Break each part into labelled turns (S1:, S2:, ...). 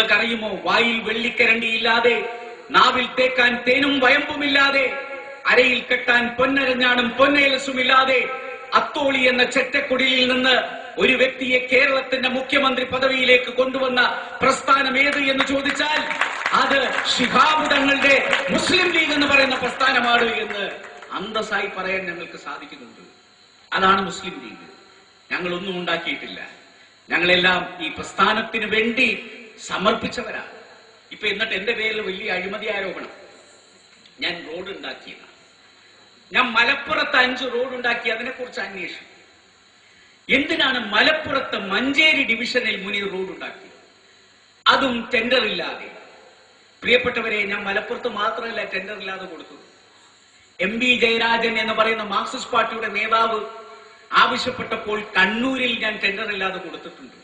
S1: നിങ്ങൾക്കറിയുമോ, വായിൽ വെള്ളിക്കരണ്ടിയില്ലാതെ, നാവിൽ തേക്കാൻ തേനും വയമ്പുമില്ലാതെ, അരയിൽ കെട്ടാൻ പൊന്നരഞ്ഞാണും പൊന്നേലസുമില്ലാതെ അത്തോളി എന്ന ചെറ്റക്കുടിലിൽ നിന്ന് ഒരു വ്യക്തിയെ കേരളത്തിന്റെ മുഖ്യമന്ത്രി പദവിയിലേക്ക് കൊണ്ടുവന്ന പ്രസ്ഥാനം ഏത് എന്ന് ചോദിച്ചാൽ അത് ശിഹാബ് തങ്ങളുടെ മുസ്ലിം ലീഗ് എന്ന് പറയുന്ന പ്രസ്ഥാനമാണ് എന്ന് അന്തസ്സായി പറയാൻ ഞങ്ങൾക്ക് സാധിക്കുന്നുണ്ട്. അതാണ് മുസ്ലിം ലീഗ്. ഞങ്ങളൊന്നും ഉണ്ടാക്കിയിട്ടില്ല. ഞങ്ങളെല്ലാം ഈ പ്രസ്ഥാനത്തിന് വേണ്ടി സമർപ്പിച്ചവരാണ്. ഇപ്പൊ എന്നിട്ട് എന്റെ പേരിൽ വലിയ അഴിമതി ആരോപണം. ഞാൻ റോഡ് ഉണ്ടാക്കിയതാണ്. ഞാൻ മലപ്പുറത്ത് 5 റോഡ് ഉണ്ടാക്കി. അതിനെക്കുറിച്ച് അന്വേഷിച്ചു. എന്തിനാണ് മലപ്പുറത്ത് മഞ്ചേരി ഡിവിഷനിൽ മുനീർ റോഡ് ഉണ്ടാക്കി, അതും ടെൻഡർ ഇല്ലാതെ? പ്രിയപ്പെട്ടവരെ, ഞാൻ മലപ്പുറത്ത് മാത്രമല്ല ടെൻഡർ ഇല്ലാതെ കൊടുത്തത്. MB ജയരാജൻ എന്ന് പറയുന്ന മാർക്സിസ്റ്റ് പാർട്ടിയുടെ നേതാവ് ആവശ്യപ്പെട്ടപ്പോൾ കണ്ണൂരിൽ ഞാൻ ടെൻഡർ ഇല്ലാതെ കൊടുത്തിട്ടുണ്ട്.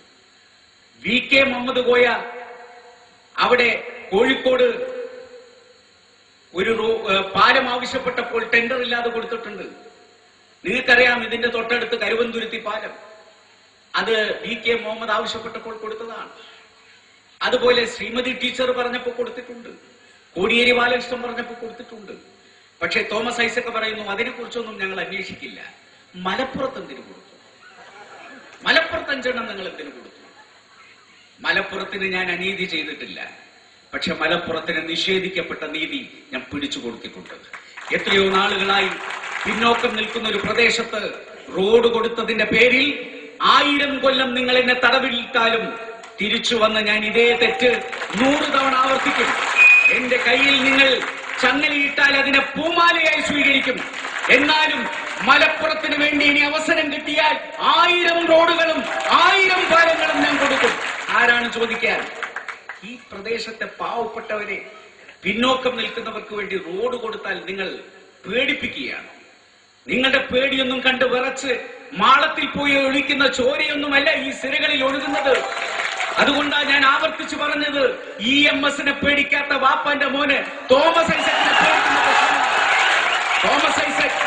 S1: VK മുഹമ്മദ് കോയ അവിടെ കോഴിക്കോട് ഒരു പാലം ആവശ്യപ്പെട്ടപ്പോൾ ടെൻഡർ ഇല്ലാതെ കൊടുത്തിട്ടുണ്ട്. നിങ്ങൾക്കറിയാം, ഇതിന്റെ തൊട്ടടുത്ത് കരുവന്തുരുത്തി പാലം, അത് VK മുഹമ്മദ് ആവശ്യപ്പെട്ടപ്പോൾ കൊടുത്തതാണ്. അതുപോലെ ശ്രീമതി ടീച്ചർ പറഞ്ഞപ്പോൾ കൊടുത്തിട്ടുണ്ട്. കോടിയേരി ബാലകൃഷ്ണൻ പറഞ്ഞപ്പോൾ കൊടുത്തിട്ടുണ്ട്. പക്ഷേ തോമസ് ഐസക് പറയുന്നു അതിനെക്കുറിച്ചൊന്നും ഞങ്ങൾ അന്വേഷിക്കില്ല. മലപ്പുറത്ത് എന്തിനു കൊടുത്തു? മലപ്പുറത്ത് 5 എണ്ണം നിങ്ങൾ എന്തിനു കൊടുത്തു? മലപ്പുറത്തിന് ഞാൻ അനീതി ചെയ്തിട്ടില്ല. പക്ഷെ മലപ്പുറത്തിന് നിഷേധിക്കപ്പെട്ട നീതി ഞാൻ പിടിച്ചു കൊടുത്തിട്ടുണ്ട്. എത്രയോ നാളുകളായി പിന്നോക്കം നിൽക്കുന്ന ഒരു പ്രദേശത്ത് റോഡ് കൊടുത്തതിന്റെ പേരിൽ 1000 കൊല്ലം നിങ്ങൾ എന്നെ തടവിലിട്ടാലും തിരിച്ചു വന്ന് ഞാൻ ഇതേ തെറ്റ് 100 തവണ ആവർത്തിക്കും. എന്റെ കയ്യിൽ നിങ്ങൾ ചങ്ങലയിട്ടാൽ അതിനെ പൂമാലയായി സ്വീകരിക്കും. എന്നാലും മലപ്പുറത്തിന് വേണ്ടി ഇനി അവസരം കിട്ടിയാൽ 1000 റോഡുകളും 1000 പാലങ്ങളും ഞാൻ കൊടുക്കും. ആരാണ് ചോദിക്കാൻ? ഈ പ്രദേശത്തെ പാവപ്പെട്ടവരെ, പിന്നോക്കം നിൽക്കുന്നവർക്ക് വേണ്ടി റോഡ് കൊടുത്താൽ നിങ്ങൾ പേടിപ്പിക്കുകയാണ്. നിങ്ങളുടെ പേടിയൊന്നും കണ്ട് വിറച്ച് മാളത്തിൽ പോയി ഒഴിക്കുന്ന ചോരയൊന്നുമല്ല ഈ സിരകളിൽ ഒഴുകുന്നത്. അതുകൊണ്ടാണ് ഞാൻ ആവർത്തിച്ചു പറഞ്ഞത്, EMSനെ പേടിക്കാത്ത വാപ്പാന്റെ മോന് തോമസ് ഐസക്കിനെ പേടിക്കുന്നത്. തോമസ് ഐസക്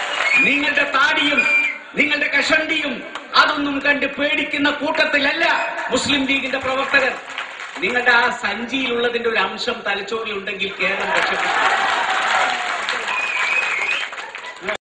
S1: നിങ്ങളുടെ താടിയും നിങ്ങളുടെ കഷണ്ടിയും അതൊന്നും കണ്ട് പേടിക്കുന്ന കൂട്ടത്തിലല്ല മുസ്ലിം ലീഗിന്റെ പ്രവർത്തകർ. നിങ്ങളുടെ ആ സഞ്ചിയിലുള്ളതിന്റെ ഒരു അംശം തലച്ചോറിലുണ്ടെങ്കിൽ കേരളം രക്ഷപ്പെട്ടു.